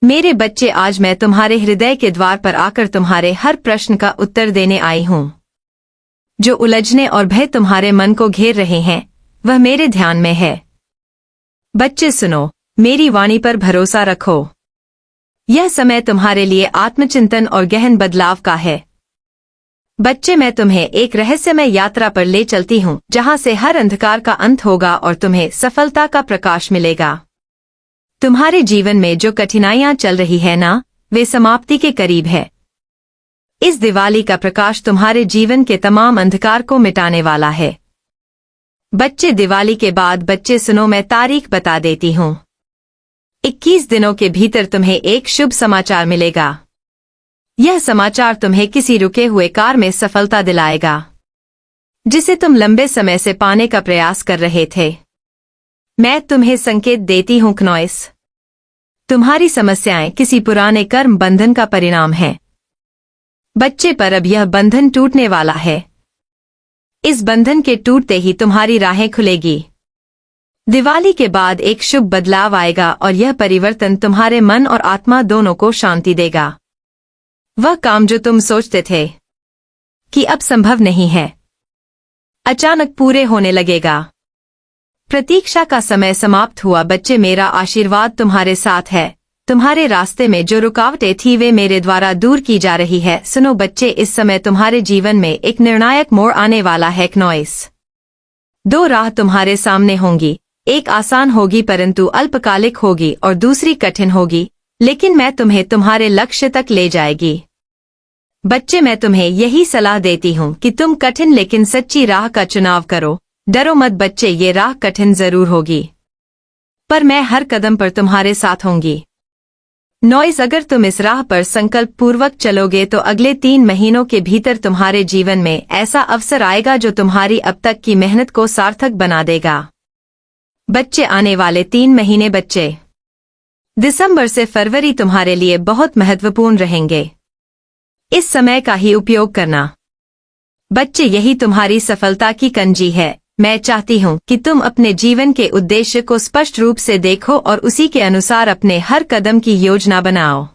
मेरे बच्चे, आज मैं तुम्हारे हृदय के द्वार पर आकर तुम्हारे हर प्रश्न का उत्तर देने आई हूँ। जो उलझने और भय तुम्हारे मन को घेर रहे हैं, वह मेरे ध्यान में है। बच्चे सुनो, मेरी वाणी पर भरोसा रखो। यह समय तुम्हारे लिए आत्मचिंतन और गहन बदलाव का है। बच्चे, मैं तुम्हें एक रहस्यमय यात्रा पर ले चलती हूँ, जहाँ से हर अंधकार का अंत होगा और तुम्हें सफलता का प्रकाश मिलेगा। तुम्हारे जीवन में जो कठिनाइयां चल रही है ना, वे समाप्ति के करीब है। इस दिवाली का प्रकाश तुम्हारे जीवन के तमाम अंधकार को मिटाने वाला है। बच्चे, दिवाली के बाद बच्चे सुनो, मैं तारीख बता देती हूँ। 21 दिनों के भीतर तुम्हें एक शुभ समाचार मिलेगा। यह समाचार तुम्हें किसी रुके हुए कार्य में सफलता दिलाएगा, जिसे तुम लंबे समय से पाने का प्रयास कर रहे थे। मैं तुम्हें संकेत देती हूँ क्नॉइस, तुम्हारी समस्याएं किसी पुराने कर्म बंधन का परिणाम है। बच्चे, पर अब यह बंधन टूटने वाला है। इस बंधन के टूटते ही तुम्हारी राहें खुलेगी। दिवाली के बाद एक शुभ बदलाव आएगा और यह परिवर्तन तुम्हारे मन और आत्मा दोनों को शांति देगा। वह काम जो तुम सोचते थे कि अब संभव नहीं है, अचानक पूरे होने लगेगा। प्रतीक्षा का समय समाप्त हुआ। बच्चे, मेरा आशीर्वाद तुम्हारे साथ है। तुम्हारे रास्ते में जो रुकावटें थी वे मेरे द्वारा दूर की जा रही है। सुनो बच्चे, इस समय तुम्हारे जीवन में एक निर्णायक मोड़ आने वाला है क्नॉइस। 2 राह तुम्हारे सामने होंगी, एक आसान होगी परंतु अल्पकालिक होगी और दूसरी कठिन होगी, लेकिन मैं तुम्हें तुम्हारे लक्ष्य तक ले जाएगी। बच्चे, मैं तुम्हें यही सलाह देती हूँ कि तुम कठिन लेकिन सच्ची राह का चुनाव करो। डरो मत बच्चे, ये राह कठिन जरूर होगी, पर मैं हर कदम पर तुम्हारे साथ होंगी। नॉइस, अगर तुम इस राह पर संकल्प पूर्वक चलोगे तो अगले 3 महीनों के भीतर तुम्हारे जीवन में ऐसा अवसर आएगा जो तुम्हारी अब तक की मेहनत को सार्थक बना देगा। बच्चे, आने वाले 3 महीने बच्चे, दिसंबर से फरवरी तुम्हारे लिए बहुत महत्वपूर्ण रहेंगे। इस समय का ही उपयोग करना। बच्चे, यही तुम्हारी सफलता की कंजी है। मैं चाहती हूँ कि तुम अपने जीवन के उद्देश्य को स्पष्ट रूप से देखो और उसी के अनुसार अपने हर कदम की योजना बनाओ।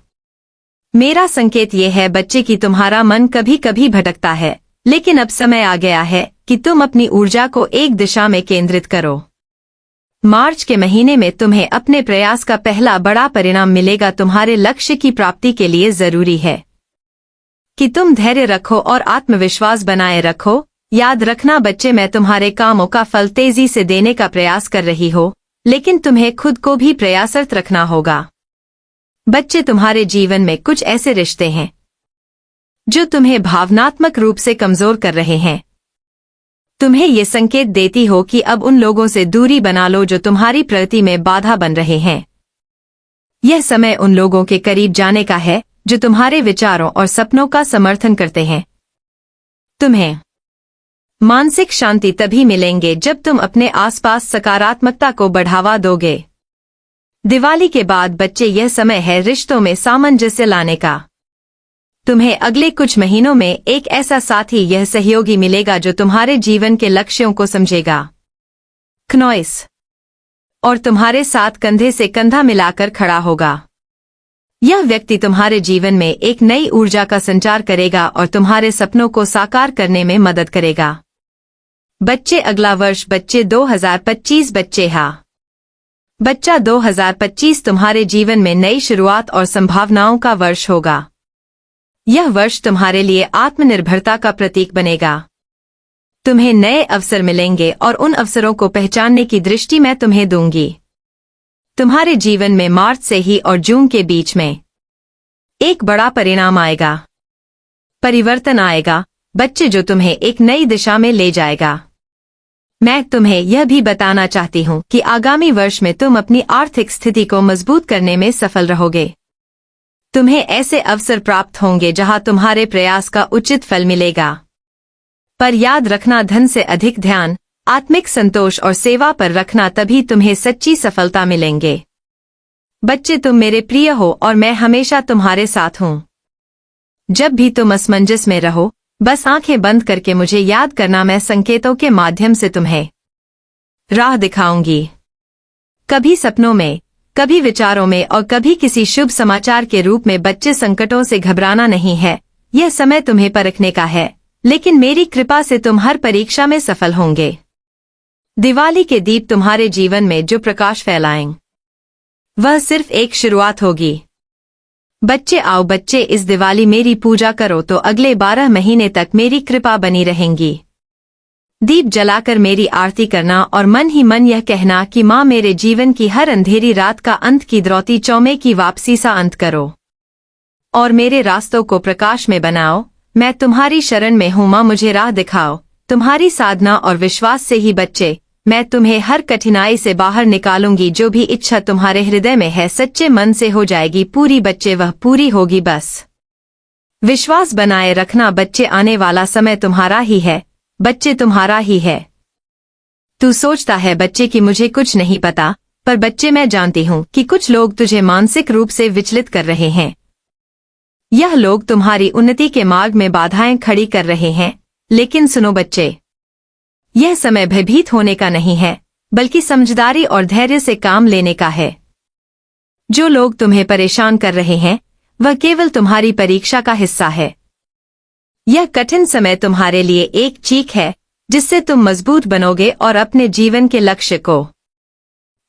मेरा संकेत ये है बच्चे कि तुम्हारा मन कभी कभी भटकता है, लेकिन अब समय आ गया है कि तुम अपनी ऊर्जा को एक दिशा में केंद्रित करो। मार्च के महीने में तुम्हें अपने प्रयास का पहला बड़ा परिणाम मिलेगा। तुम्हारे लक्ष्य की प्राप्ति के लिए जरूरी है कि तुम धैर्य रखो और आत्मविश्वास बनाए रखो। याद रखना बच्चे, मैं तुम्हारे कामों का फल तेजी से देने का प्रयास कर रही हो, लेकिन तुम्हें खुद को भी प्रयासरत रखना होगा। बच्चे, तुम्हारे जीवन में कुछ ऐसे रिश्ते हैं जो तुम्हें भावनात्मक रूप से कमजोर कर रहे हैं। तुम्हें ये संकेत देती हो कि अब उन लोगों से दूरी बना लो जो तुम्हारी प्रगति में बाधा बन रहे हैं। यह समय उन लोगों के करीब जाने का है जो तुम्हारे विचारों और सपनों का समर्थन करते हैं। तुम्हें मानसिक शांति तभी मिलेंगे जब तुम अपने आसपास सकारात्मकता को बढ़ावा दोगे। दिवाली के बाद बच्चे, यह समय है रिश्तों में सामंजस्य लाने का। तुम्हें अगले कुछ महीनों में एक ऐसा साथी यह सहयोगी मिलेगा जो तुम्हारे जीवन के लक्ष्यों को समझेगा क्नॉइस, और तुम्हारे साथ कंधे से कंधा मिलाकर खड़ा होगा। यह व्यक्ति तुम्हारे जीवन में एक नई ऊर्जा का संचार करेगा और तुम्हारे सपनों को साकार करने में मदद करेगा। बच्चे, अगला वर्ष बच्चे 2025 बच्चे, हाँ बच्चा, 2025 तुम्हारे जीवन में नई शुरुआत और संभावनाओं का वर्ष होगा। यह वर्ष तुम्हारे लिए आत्मनिर्भरता का प्रतीक बनेगा। तुम्हें नए अवसर मिलेंगे और उन अवसरों को पहचानने की दृष्टि मैं तुम्हें दूंगी। तुम्हारे जीवन में मार्च से ही और जून के बीच में एक बड़ा परिणाम आएगा, परिवर्तन आएगा बच्चे, जो तुम्हें एक नई दिशा में ले जाएगा। मैं तुम्हें यह भी बताना चाहती हूँ कि आगामी वर्ष में तुम अपनी आर्थिक स्थिति को मजबूत करने में सफल रहोगे। तुम्हें ऐसे अवसर प्राप्त होंगे जहां तुम्हारे प्रयास का उचित फल मिलेगा। पर याद रखना, धन से अधिक ध्यान, आत्मिक संतोष और सेवा पर रखना, तभी तुम्हें सच्ची सफलता मिलेंगे। बच्चे, तुम मेरे प्रिय हो और मैं हमेशा तुम्हारे साथ हूँ। जब भी तुम असमंजस में रहो, बस आंखें बंद करके मुझे याद करना। मैं संकेतों के माध्यम से तुम्हें राह दिखाऊंगी, कभी सपनों में, कभी विचारों में और कभी किसी शुभ समाचार के रूप में। बच्चे, संकटों से घबराना नहीं है, यह समय तुम्हें परखने का है, लेकिन मेरी कृपा से तुम हर परीक्षा में सफल होंगे। दिवाली के दीप तुम्हारे जीवन में जो प्रकाश फैलाएं, वह सिर्फ एक शुरुआत होगी। बच्चे, आओ बच्चे, इस दिवाली मेरी पूजा करो तो अगले 12 महीने तक मेरी कृपा बनी रहेंगी। दीप जलाकर मेरी आरती करना और मन ही मन यह कहना कि माँ मेरे जीवन की हर अंधेरी रात का अंत की द्रौती चौमे की वापसी सा अंत करो और मेरे रास्तों को प्रकाश में बनाओ। मैं तुम्हारी शरण में हूँ माँ, मुझे राह दिखाओ। तुम्हारी साधना और विश्वास से ही बच्चे मैं तुम्हें हर कठिनाई से बाहर निकालूंगी। जो भी इच्छा तुम्हारे हृदय में है सच्चे मन से हो जाएगी पूरी। बच्चे, वह पूरी होगी, बस विश्वास बनाए रखना। बच्चे, आने वाला समय तुम्हारा ही है। बच्चे, तुम्हारा ही है। तू सोचता है बच्चे कि मुझे कुछ नहीं पता, पर बच्चे मैं जानती हूँ कि कुछ लोग तुझे मानसिक रूप से विचलित कर रहे हैं। यह लोग तुम्हारी उन्नति के मार्ग में बाधाएं खड़ी कर रहे हैं। लेकिन सुनो बच्चे, यह समय भयभीत होने का नहीं है, बल्कि समझदारी और धैर्य से काम लेने का है। जो लोग तुम्हें परेशान कर रहे हैं वह केवल तुम्हारी परीक्षा का हिस्सा है। यह कठिन समय तुम्हारे लिए एक चीख है जिससे तुम मजबूत बनोगे और अपने जीवन के लक्ष्य को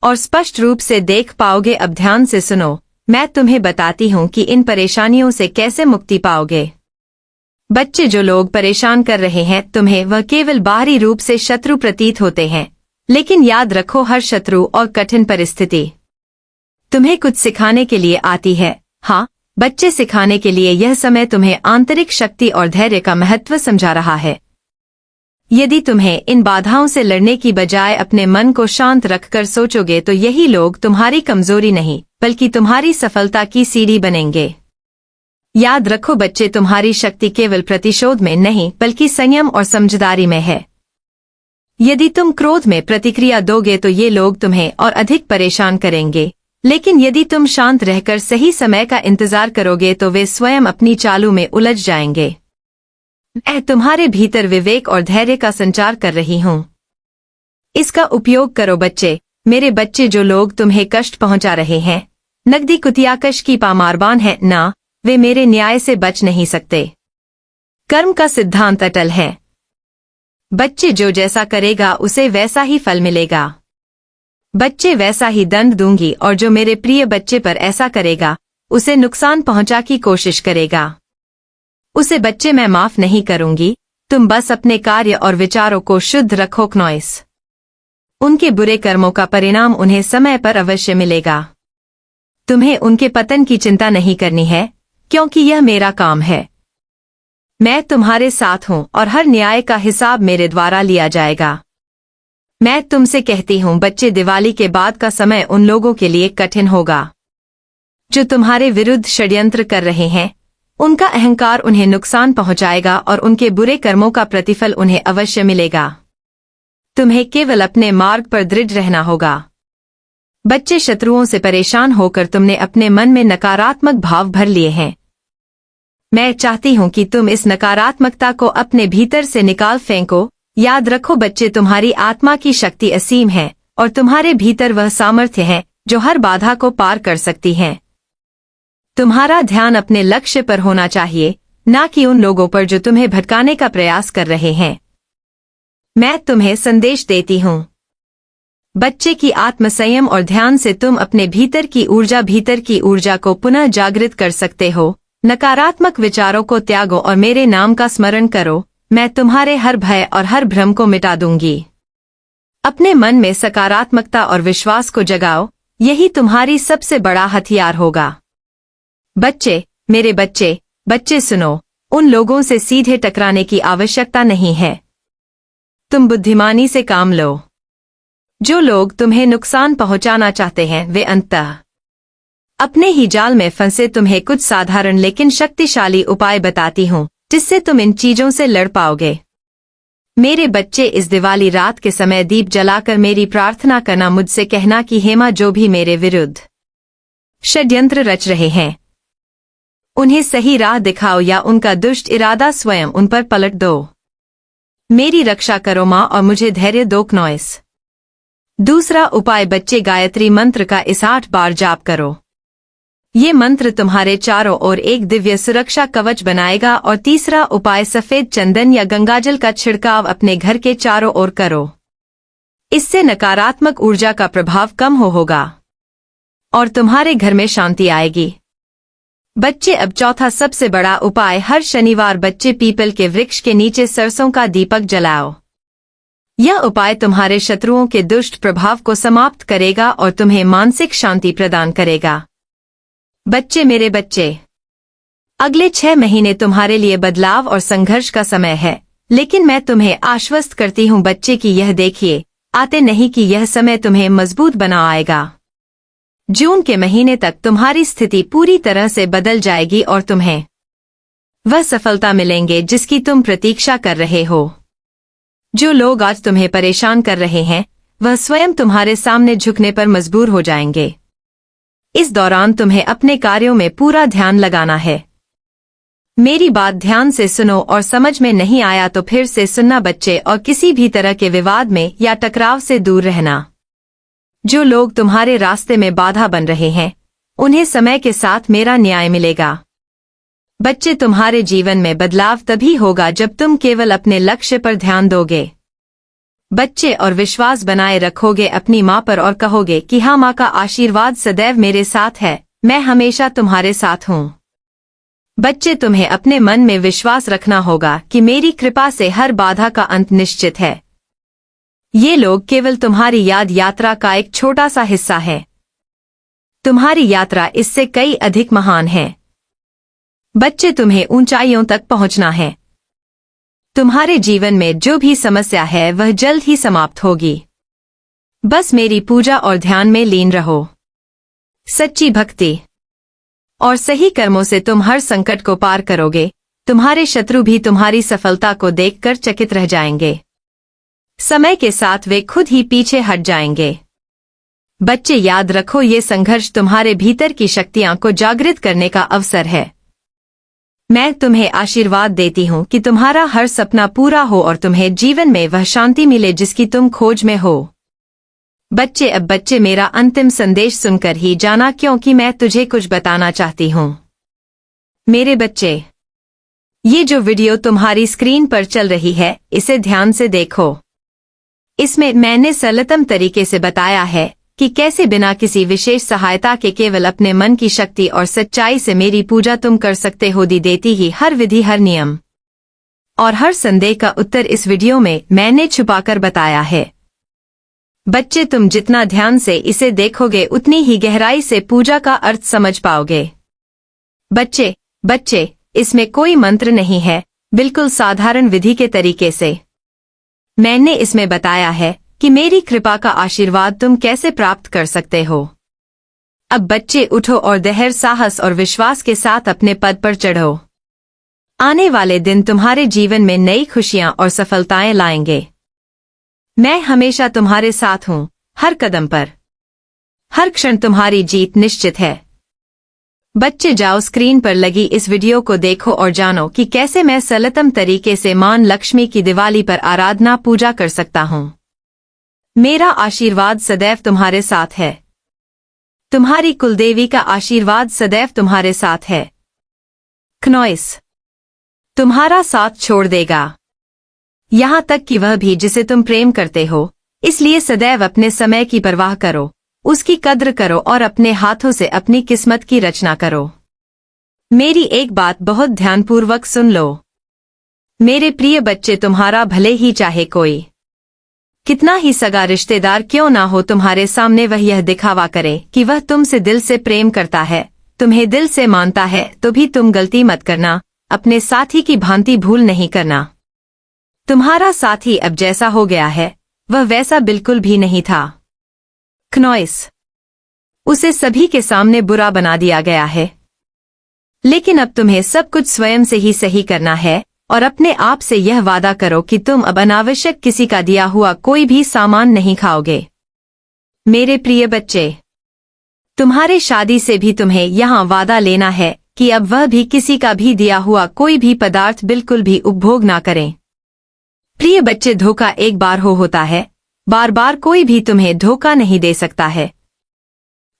और स्पष्ट रूप से देख पाओगे। अब ध्यान से सुनो, मैं तुम्हें बताती हूँ कि इन परेशानियों से कैसे मुक्ति पाओगे। बच्चे, जो लोग परेशान कर रहे हैं तुम्हें, वह केवल बाहरी रूप से शत्रु प्रतीत होते हैं, लेकिन याद रखो हर शत्रु और कठिन परिस्थिति तुम्हें कुछ सिखाने के लिए आती है। हाँ बच्चे, सिखाने के लिए यह समय तुम्हें आंतरिक शक्ति और धैर्य का महत्व समझा रहा है। यदि तुम्हें इन बाधाओं से लड़ने की बजाय अपने मन को शांत रखकर सोचोगे तो यही लोग तुम्हारी कमजोरी नहीं बल्कि तुम्हारी सफलता की सीढ़ी बनेंगे। याद रखो बच्चे, तुम्हारी शक्ति केवल प्रतिशोध में नहीं बल्कि संयम और समझदारी में है। यदि तुम क्रोध में प्रतिक्रिया दोगे तो ये लोग तुम्हें और अधिक परेशान करेंगे, लेकिन यदि तुम शांत रहकर सही समय का इंतजार करोगे तो वे स्वयं अपनी चालों में उलझ जाएंगे। मैं तुम्हारे भीतर विवेक और धैर्य का संचार कर रही हूँ, इसका उपयोग करो बच्चे। मेरे बच्चे, जो लोग तुम्हें कष्ट पहुंचा रहे हैं, नकदी कुतियाकश की पामारबान है ना, वे मेरे न्याय से बच नहीं सकते। कर्म का सिद्धांत अटल है। बच्चे, जो जैसा करेगा उसे वैसा ही फल मिलेगा। बच्चे, वैसा ही दंड दूंगी और जो मेरे प्रिय बच्चे पर ऐसा करेगा उसे नुकसान पहुंचा की कोशिश करेगा, उसे बच्चे मैं माफ नहीं करूंगी। तुम बस अपने कार्य और विचारों को शुद्ध रखो क्नॉइस। उनके बुरे कर्मों का परिणाम उन्हें समय पर अवश्य मिलेगा। तुम्हें उनके पतन की चिंता नहीं करनी है, क्योंकि यह मेरा काम है। मैं तुम्हारे साथ हूं और हर न्याय का हिसाब मेरे द्वारा लिया जाएगा। मैं तुमसे कहती हूँ बच्चे, दिवाली के बाद का समय उन लोगों के लिए कठिन होगा जो तुम्हारे विरुद्ध षड्यंत्र कर रहे हैं। उनका अहंकार उन्हें नुकसान पहुंचाएगा और उनके बुरे कर्मों का प्रतिफल उन्हें अवश्य मिलेगा। तुम्हें केवल अपने मार्ग पर दृढ़ रहना होगा। बच्चे, शत्रुओं से परेशान होकर तुमने अपने मन में नकारात्मक भाव भर लिए हैं। मैं चाहती हूँ कि तुम इस नकारात्मकता को अपने भीतर से निकाल फेंको। याद रखो बच्चे, तुम्हारी आत्मा की शक्ति असीम है और तुम्हारे भीतर वह सामर्थ्य है जो हर बाधा को पार कर सकती है। तुम्हारा ध्यान अपने लक्ष्य पर होना चाहिए, न कि उन लोगों पर जो तुम्हें भटकाने का प्रयास कर रहे हैं। मैं तुम्हें संदेश देती हूँ बच्चे की आत्मसंयम और ध्यान से तुम अपने भीतर की ऊर्जा को पुनः जागृत कर सकते हो। नकारात्मक विचारों को त्यागो और मेरे नाम का स्मरण करो। मैं तुम्हारे हर भय और हर भ्रम को मिटा दूंगी। अपने मन में सकारात्मकता और विश्वास को जगाओ, यही तुम्हारी सबसे बड़ा हथियार होगा। बच्चे, मेरे बच्चे, बच्चे सुनो, उन लोगों से सीधे टकराने की आवश्यकता नहीं है। तुम बुद्धिमानी से काम लो। जो लोग तुम्हें नुकसान पहुंचाना चाहते हैं वे अंततः अपने ही जाल में फंसे। तुम्हें कुछ साधारण लेकिन शक्तिशाली उपाय बताती हूँ जिससे तुम इन चीजों से लड़ पाओगे। मेरे बच्चे, इस दिवाली रात के समय दीप जलाकर मेरी प्रार्थना करना, मुझसे कहना कि हे मां, जो भी मेरे विरुद्ध षड्यंत्र रच रहे हैं उन्हें सही राह दिखाओ या उनका दुष्ट इरादा स्वयं उन पर पलट दो। मेरी रक्षा करो मां और मुझे धैर्य दो क्नॉइस। दूसरा उपाय, बच्चे गायत्री मंत्र का इस 8 बार जाप करो। ये मंत्र तुम्हारे चारों ओर एक दिव्य सुरक्षा कवच बनाएगा। और तीसरा उपाय, सफेद चंदन या गंगाजल का छिड़काव अपने घर के चारों ओर करो। इससे नकारात्मक ऊर्जा का प्रभाव कम होगा और तुम्हारे घर में शांति आएगी। बच्चे, अब चौथा सबसे बड़ा उपाय, हर शनिवार बच्चे पीपल के वृक्ष के नीचे सरसों का दीपक जलाओ। यह उपाय तुम्हारे शत्रुओं के दुष्ट प्रभाव को समाप्त करेगा और तुम्हें मानसिक शांति प्रदान करेगा। बच्चे, मेरे बच्चे, अगले 6 महीने तुम्हारे लिए बदलाव और संघर्ष का समय है, लेकिन मैं तुम्हें आश्वस्त करती हूँ बच्चे कि यह देखिए आते नहीं कि यह समय तुम्हें मजबूत बना आएगा। जून के महीने तक तुम्हारी स्थिति पूरी तरह से बदल जाएगी और तुम्हें वह सफलता मिलेंगे जिसकी तुम प्रतीक्षा कर रहे हो। जो लोग आज तुम्हें परेशान कर रहे हैं वह स्वयं तुम्हारे सामने झुकने पर मजबूर हो जाएंगे। इस दौरान तुम्हें अपने कार्यों में पूरा ध्यान लगाना है। मेरी बात ध्यान से सुनो और समझ में नहीं आया तो फिर से सुनना बच्चे, और किसी भी तरह के विवाद में या टकराव से दूर रहना। जो लोग तुम्हारे रास्ते में बाधा बन रहे हैं उन्हें समय के साथ मेरा न्याय मिलेगा। बच्चे, तुम्हारे जीवन में बदलाव तभी होगा जब तुम केवल अपने लक्ष्य पर ध्यान दोगे बच्चे, और विश्वास बनाए रखोगे अपनी माँ पर और कहोगे कि हाँ, माँ का आशीर्वाद सदैव मेरे साथ है, मैं हमेशा तुम्हारे साथ हूँ। बच्चे, तुम्हें अपने मन में विश्वास रखना होगा कि मेरी कृपा से हर बाधा का अंत निश्चित है। ये लोग केवल तुम्हारी यात्रा का एक छोटा सा हिस्सा है। तुम्हारी यात्रा इससे कई अधिक महान है। बच्चे, तुम्हें ऊंचाइयों तक पहुंचना है। तुम्हारे जीवन में जो भी समस्या है वह जल्द ही समाप्त होगी। बस मेरी पूजा और ध्यान में लीन रहो। सच्ची भक्ति और सही कर्मों से तुम हर संकट को पार करोगे। तुम्हारे शत्रु भी तुम्हारी सफलता को देखकर चकित रह जाएंगे। समय के साथ वे खुद ही पीछे हट जाएंगे। बच्चे, याद रखो, ये संघर्ष तुम्हारे भीतर की शक्तियां को जागृत करने का अवसर है। मैं तुम्हें आशीर्वाद देती हूँ कि तुम्हारा हर सपना पूरा हो और तुम्हें जीवन में वह शांति मिले जिसकी तुम खोज में हो। बच्चे, अब बच्चे, मेरा अंतिम संदेश सुनकर ही जाना, क्योंकि मैं तुझे कुछ बताना चाहती हूँ। मेरे बच्चे, ये जो वीडियो तुम्हारी स्क्रीन पर चल रही है इसे ध्यान से देखो। इसमें मैंने सरलतम तरीके से बताया है कि कैसे बिना किसी विशेष सहायता के केवल अपने मन की शक्ति और सच्चाई से मेरी पूजा तुम कर सकते हो। देती ही हर विधि, हर नियम और हर संदेह का उत्तर इस वीडियो में मैंने छुपाकर बताया है। बच्चे, तुम जितना ध्यान से इसे देखोगे उतनी ही गहराई से पूजा का अर्थ समझ पाओगे। बच्चे, इसमें कोई मंत्र नहीं है, बिल्कुल साधारण विधि के तरीके से मैंने इसमें बताया है कि मेरी कृपा का आशीर्वाद तुम कैसे प्राप्त कर सकते हो। अब बच्चे, उठो और धैर्य, साहस और विश्वास के साथ अपने पद पर चढ़ो। आने वाले दिन तुम्हारे जीवन में नई खुशियां और सफलताएं लाएंगे। मैं हमेशा तुम्हारे साथ हूँ, हर कदम पर, हर क्षण तुम्हारी जीत निश्चित है। बच्चे, जाओ स्क्रीन पर लगी इस वीडियो को देखो और जानो कि कैसे मैं सरलतम तरीके से मां लक्ष्मी की दिवाली पर आराधना पूजा कर सकता हूँ। मेरा आशीर्वाद सदैव तुम्हारे साथ है। तुम्हारी कुलदेवी का आशीर्वाद सदैव तुम्हारे साथ है। खनौइस तुम्हारा साथ छोड़ देगा, यहाँ तक कि वह भी जिसे तुम प्रेम करते हो। इसलिए सदैव अपने समय की परवाह करो, उसकी कद्र करो और अपने हाथों से अपनी किस्मत की रचना करो। मेरी एक बात बहुत ध्यानपूर्वक सुन लो। मेरे प्रिय बच्चे, तुम्हारा भले ही चाहे कोई कितना ही सगा रिश्तेदार क्यों ना हो तुम्हारे सामने वह यह दिखावा करे कि वह तुमसे दिल से प्रेम करता है, तुम्हें दिल से मानता है, तो भी तुम गलती मत करना, अपने साथी की भांति भूल नहीं करना। तुम्हारा साथी अब जैसा हो गया है वह वैसा बिल्कुल भी नहीं था। खनौइस उसे सभी के सामने बुरा बना दिया गया है, लेकिन अब तुम्हें सब कुछ स्वयं से ही सही करना है और अपने आप से यह वादा करो कि तुम अब अनावश्यक किसी का दिया हुआ कोई भी सामान नहीं खाओगे। मेरे प्रिय बच्चे, तुम्हारे शादी से भी तुम्हें यहाँ वादा लेना है कि अब वह भी किसी का भी दिया हुआ कोई भी पदार्थ बिल्कुल भी उपभोग ना करें। प्रिय बच्चे, धोखा एक बार होता है, बार बार कोई भी तुम्हें धोखा नहीं दे सकता है।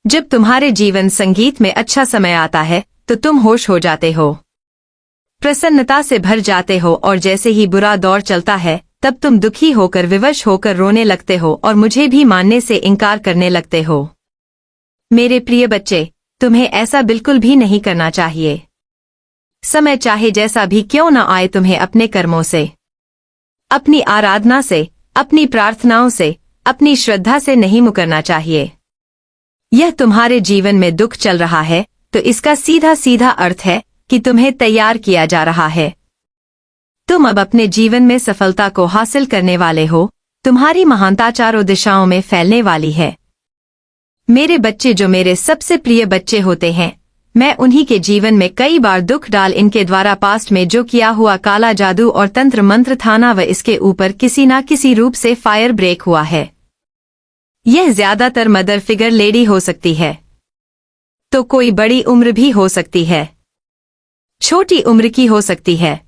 जब तुम्हारे जीवन संगीत में अच्छा समय आता है तो तुम होश हो जाते हो, प्रसन्नता से भर जाते हो, और जैसे ही बुरा दौर चलता है तब तुम दुखी होकर, विवश होकर रोने लगते हो और मुझे भी मानने से इनकार करने लगते हो। मेरे प्रिय बच्चे, तुम्हें ऐसा बिल्कुल भी नहीं करना चाहिए। समय चाहे जैसा भी क्यों न आए, तुम्हें अपने कर्मों से, अपनी आराधना से, अपनी प्रार्थनाओं से, अपनी श्रद्धा से नहीं मुकरना चाहिए। यह तुम्हारे जीवन में दुख चल रहा है तो इसका सीधा सीधा अर्थ है कि तुम्हें तैयार किया जा रहा है। तुम अब अपने जीवन में सफलता को हासिल करने वाले हो। तुम्हारी महानता चारों दिशाओं में फैलने वाली है। मेरे बच्चे, जो मेरे सबसे प्रिय बच्चे होते हैं, मैं उन्हीं के जीवन में कई बार दुख डाल इनके द्वारा पास्ट में जो किया हुआ काला जादू और तंत्र मंत्र था ना, व इसके ऊपर किसी ना किसी रूप से फायर ब्रेक हुआ है। यह ज्यादातर मदर फिगर लेडी हो सकती है, तो कोई बड़ी उम्र भी हो सकती है, छोटी उम्र की हो सकती है,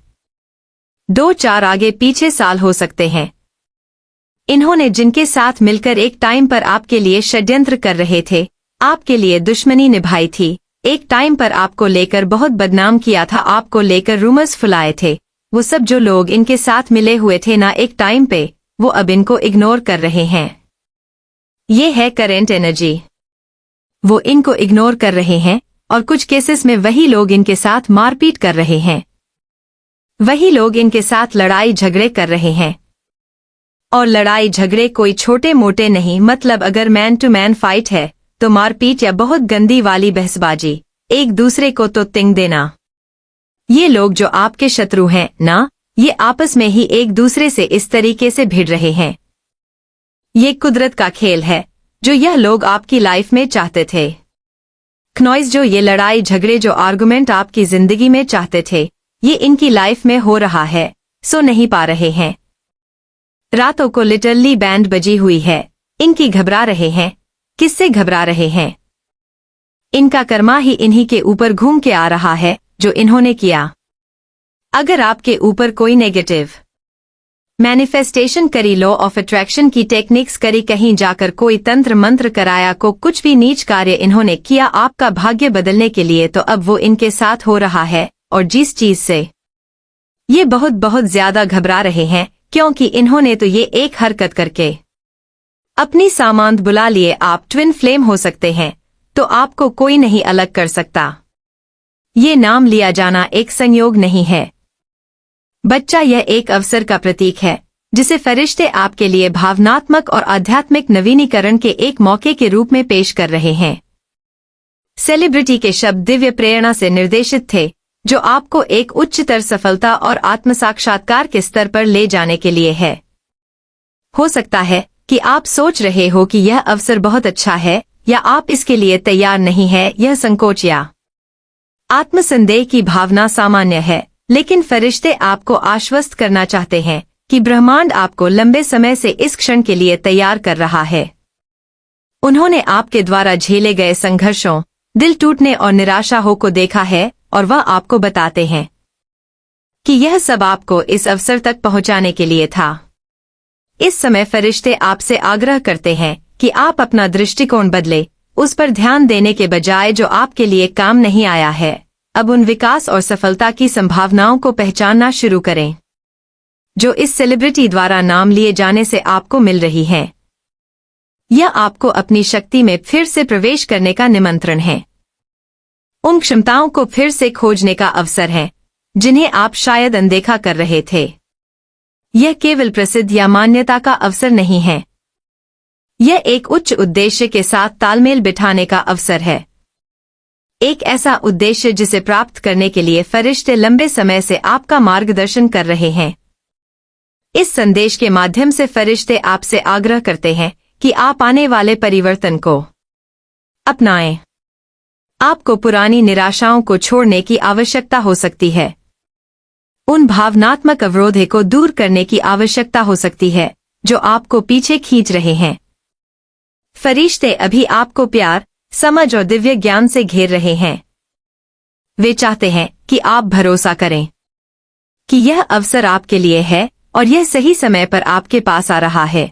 2-4 आगे पीछे साल हो सकते हैं। इन्होंने जिनके साथ मिलकर एक टाइम पर आपके लिए षड्यंत्र कर रहे थे, आपके लिए दुश्मनी निभाई थी, एक टाइम पर आपको लेकर बहुत बदनाम किया था, आपको लेकर रूमर्स फुलाए थे, वो सब जो लोग इनके साथ मिले हुए थे ना एक टाइम पे, वो अब इनको इग्नोर कर रहे हैं। ये है करेंट एनर्जी। वो इनको इग्नोर कर रहे हैं और कुछ केसेस में वही लोग इनके साथ मारपीट कर रहे हैं, वही लोग इनके साथ लड़ाई झगड़े कर रहे हैं। और लड़ाई झगड़े कोई छोटे मोटे नहीं, मतलब अगर मैन टू मैन फाइट है तो मारपीट या बहुत गंदी वाली बहसबाजी, एक दूसरे को तो तिंग देना। ये लोग जो आपके शत्रु हैं ना, ये आपस में ही एक दूसरे से इस तरीके से भिड़ रहे हैं। ये कुदरत का खेल है जो यह लोग आपकी लाइफ में चाहते थे। खनौइज, जो ये लड़ाई झगड़े, जो आर्गुमेंट आपकी जिंदगी में चाहते थे, ये इनकी लाइफ में हो रहा है, सो नहीं पा रहे हैं। रातों को लिटरली बैंड बजी हुई है, इनकी घबरा रहे हैं। किससे घबरा रहे हैं? इनका कर्मा ही इन्हीं के ऊपर घूम के आ रहा है जो इन्होंने किया। अगर आपके ऊपर कोई नेगेटिव मैनिफेस्टेशन करी, लॉ ऑफ अट्रैक्शन की टेक्निक्स करी, कहीं जाकर कोई तंत्र मंत्र कराया, को कुछ भी नीच कार्य इन्होंने किया आपका भाग्य बदलने के लिए, तो अब वो इनके साथ हो रहा है। और जिस चीज से ये बहुत बहुत ज्यादा घबरा रहे हैं, क्योंकि इन्होंने तो ये एक हरकत करके अपनी सामांत बुला लिए। आप ट्विन फ्लेम हो सकते हैं, तो आपको कोई नहीं अलग कर सकता। ये नाम लिया जाना एक संयोग नहीं है बच्चा, यह एक अवसर का प्रतीक है जिसे फरिश्ते आपके लिए भावनात्मक और आध्यात्मिक नवीनीकरण के एक मौके के रूप में पेश कर रहे हैं। सेलिब्रिटी के शब्द दिव्य प्रेरणा से निर्देशित थे, जो आपको एक उच्चतर सफलता और आत्मसाक्षात्कार के स्तर पर ले जाने के लिए है। हो सकता है कि आप सोच रहे हो कि यह अवसर बहुत अच्छा है, या आप इसके लिए तैयार नहीं है। यह संकोच या आत्मसंदेह की भावना सामान्य है, लेकिन फरिश्ते आपको आश्वस्त करना चाहते हैं कि ब्रह्मांड आपको लंबे समय से इस क्षण के लिए तैयार कर रहा है। उन्होंने आपके द्वारा झेले गए संघर्षों, दिल टूटने और निराशा हो को देखा है, और वह आपको बताते हैं कि यह सब आपको इस अवसर तक पहुंचाने के लिए था। इस समय फरिश्ते आपसे आग्रह करते हैं कि आप अपना दृष्टिकोण बदले, उस पर ध्यान देने के बजाय जो आपके लिए काम नहीं आया है। अब उन विकास और सफलता की संभावनाओं को पहचानना शुरू करें जो इस सेलिब्रिटी द्वारा नाम लिए जाने से आपको मिल रही हैं। यह आपको अपनी शक्ति में फिर से प्रवेश करने का निमंत्रण है, उन क्षमताओं को फिर से खोजने का अवसर है जिन्हें आप शायद अनदेखा कर रहे थे। यह केवल प्रसिद्ध या मान्यता का अवसर नहीं है, यह एक उच्च उद्देश्य के साथ तालमेल बिठाने का अवसर है। एक ऐसा उद्देश्य जिसे प्राप्त करने के लिए फरिश्ते लंबे समय से आपका मार्गदर्शन कर रहे हैं। इस संदेश के माध्यम से फरिश्ते आपसे आग्रह करते हैं कि आप आने वाले परिवर्तन को अपनाएं। आपको पुरानी निराशाओं को छोड़ने की आवश्यकता हो सकती है, उन भावनात्मक अवरोधों को दूर करने की आवश्यकता हो सकती है जो आपको पीछे खींच रहे हैं। फरिश्ते अभी आपको प्यार, समझ और दिव्य ज्ञान से घेर रहे हैं। वे चाहते हैं कि आप भरोसा करें कि यह अवसर आपके लिए है और यह सही समय पर आपके पास आ रहा है।